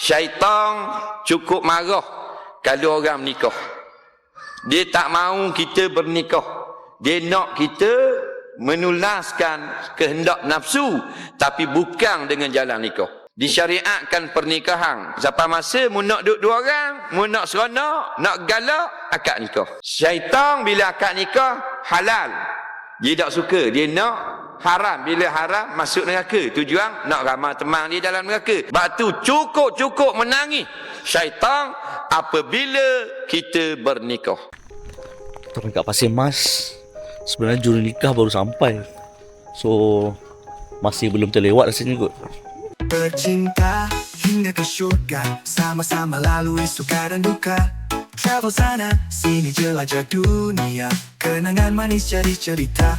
Syaitan cukup marah kalau orang menikah. Dia tak mahu kita bernikah. Dia nak kita menulaskan kehendak nafsu, tapi bukan dengan jalan nikah. Disyariatkan pernikahan sampai masa mu nak duduk dua orang, mu nak seronok, nak galak, akad nikah. Syaitan bila akad nikah halal, dia tak suka, dia nak haram. Bila haram masuk neraka. Tujuan nak ramah teman dia dalam neraka. Sebab tu cukup menangis syaitan apabila kita bernikah. Turun kat Pasir Mas, sebenarnya juru nikah baru sampai. So masih belum terlewat rasanya kot. Bercinta hingga ke syurga, sama-sama lalui suka dan duka. Travel sana sini jelajah dunia, kenangan manis jadi cerita.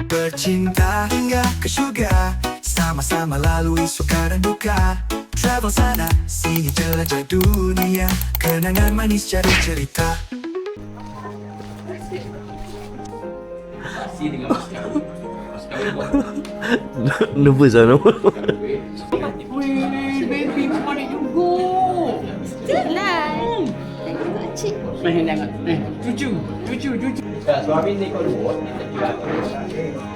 Bercinta hingga ke syurga, sama-sama lalui suka dan duka. Travel sana sini jelajah dunia, kenangan manis jadi cerita. Nervous lah nama. Wih, baby pandai juga. Betul lah. Tengok cik. Cucu. Suami ni kau dua.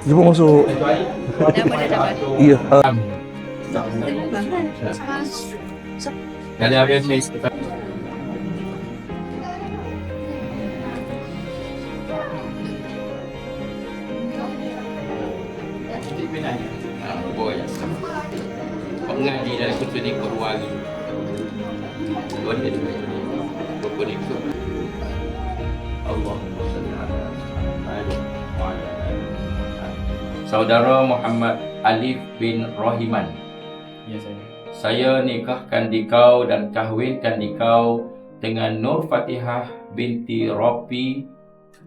Jom masuk. Nama dah dapat. Ya. Kalau habis ni pengaji dalam kutub ni Korwali. Kau dia tu. Kau ni tu. Allahumma salli ala Muhammad wa ala ali. Saudara Muhammad Alif bin Rahiman. Ya saya. Saya nikahkan dikau dan kahwinkan dikau dengan Nur Fatihah binti Rafi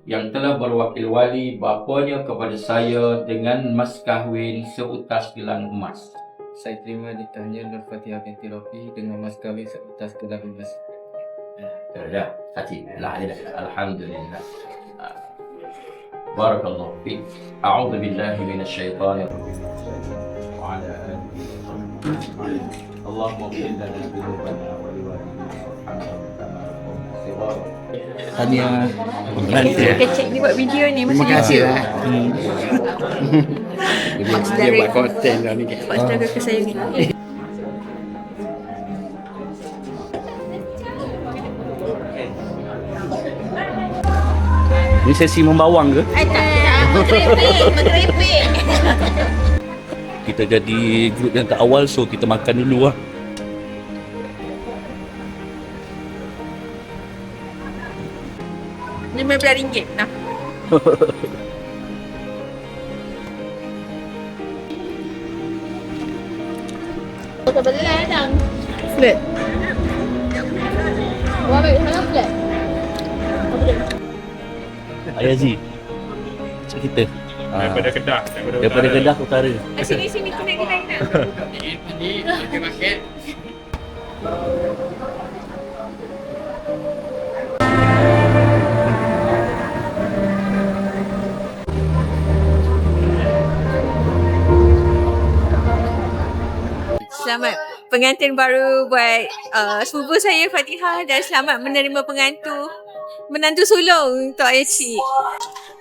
yang telah berwakil wali bapanya kepada saya dengan mas kahwin seutas gelang emas. Saya terima ditanya Nur Fatihah binti Rafi dengan mas kahwin seutas gelang emas. Dah, saksi. Alhamdulillah. Barakallahu fiik. A'udzu billahi minasyaitonir rajim. Wa ala alihi. Allahumma ighfir lana dzunubana wa liwalidina warhamna kama rabbawna shighara. Tahniah. Kecek ni buat video ni. Terima kasih lah. Dia buat konten dah ni. Sebab saudara kesayangan. Ni sesi membawang ke? Tak. Mengkerepek. Kita jadi grup yang terawal, so kita makan dulu lah. RM15. Nah. Kau beli lah datang. Flat. Kau ambil mana flat? Ayah Zee, macam kita. Daripada Kedah. Daripada Kedah Utara. Sini kenal. Ini pakai maket. Selamat pengantin baru buat sepupu saya Fatihah, dan selamat menerima menantu sulung Tok Aici.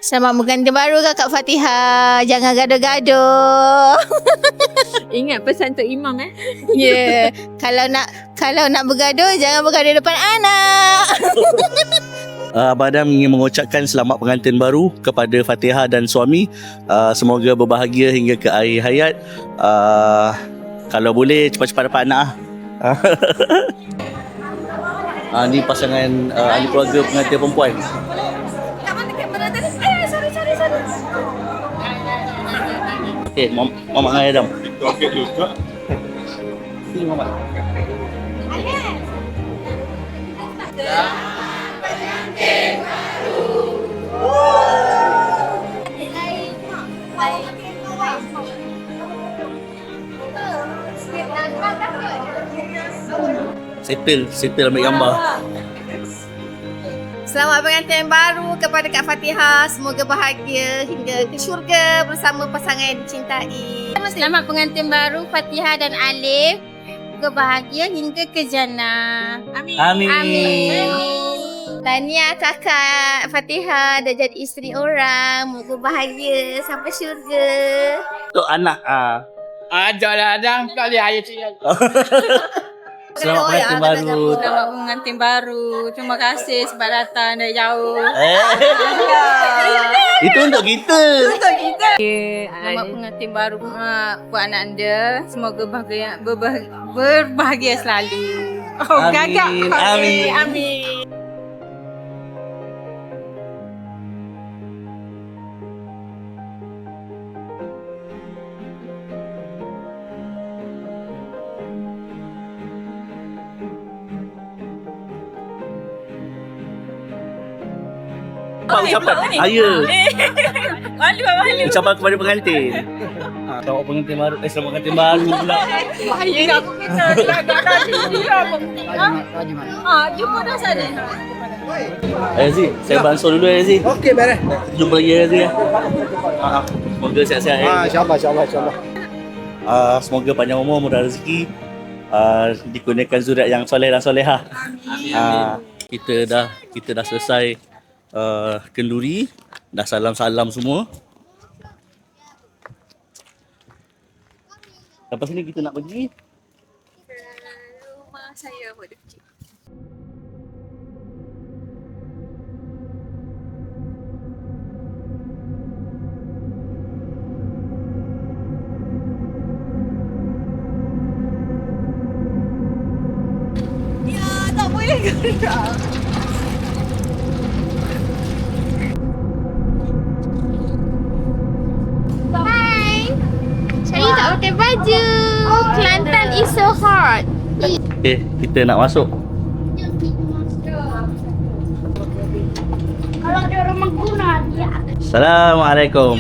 Selamat pengantin baru Kakak Fatihah. Jangan gaduh-gaduh. Ingat pesan Tok Imam Ya. Kalau nak bergaduh, jangan bergaduh depan anak. Abang Adam ingin mengucapkan selamat pengantin baru kepada Fatihah dan suami. Semoga berbahagia hingga ke akhir hayat. Kalau boleh cepat-cepat dapat anak. Ni pasangan ahli keluarga pengantin perempuan. Kat mana kamera tadi? Sorry. Okay, Mamat dengan Adam. Okey juga. Sini Mamat. Settle ambil gambar. Selamat pengantin baru kepada Kak Fatihah. Semoga bahagia hingga ke syurga bersama pasangan yang dicintai. Selamat pengantin baru Fatihah dan Alif. semoga bahagia hingga ke jannah. Amin. Tahniah kakak Fatihah dah jadi isteri orang. Moga bahagia sampai syurga. Untuk anak. Ajaklah dah kali ayat saya. Selamat pengantin baru. Selamat pengantin baru. Terima kasih sebab datang dari jauh. Itu untuk kita. Selamat pengantin baru buat anak anda. Semoga berbahagia selalu. Oh, Amin. gagak. Amin. Amin. Apa ucapan? Ayah. Malu. Ucapan kepada pengantin. Selamat pengantin baru. Selamat pengantin baru pula. Bahaya aku kita. Jumpa dah sana. Aziz, saya bangsa dulu Aziz. Okey, beres. Jumpa lagi Aziz. Semoga sihat-sihat. InsyaAllah. Semoga panjang umur, murah rezeki. Dikurniakan zuriat yang soleh dan solehah. Kita dah selesai kenduri. Dah salam-salam semua. Lepas ni kita nak pergi Rumah saya buat kecil. Ya, tak boleh gerak. Hai. Saya tak pakai baju. Kelantan is so hot. Okay, kita nak masuk. Kalau ada orang mengguna dia. Assalamualaikum.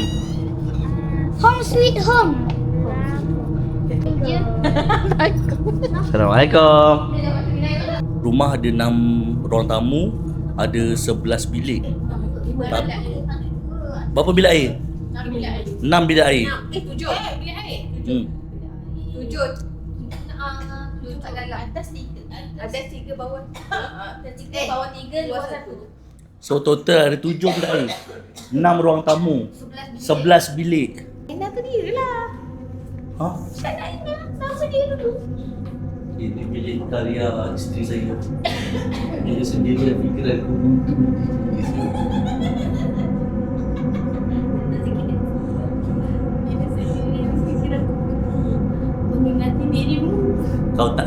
Home sweet home. Assalamualaikum. Rumah ada 6 ruang tamu, ada 11 bilik. Berapa bilik air? 6 bilik air. 7 bilik air. 7. Tak dalam. Atas 3 bawah. Atas 3 bawah 3 luar 1. So total ada 7 bilik air. 6 ruang tamu. 11 bilik. Ina tu dia lah. Ha? Tak nak Ina. Sama dia dulu. Ini bilik karya isteri saya. Dia sendiri fikiran aku. Meminati dirimu. Kau tak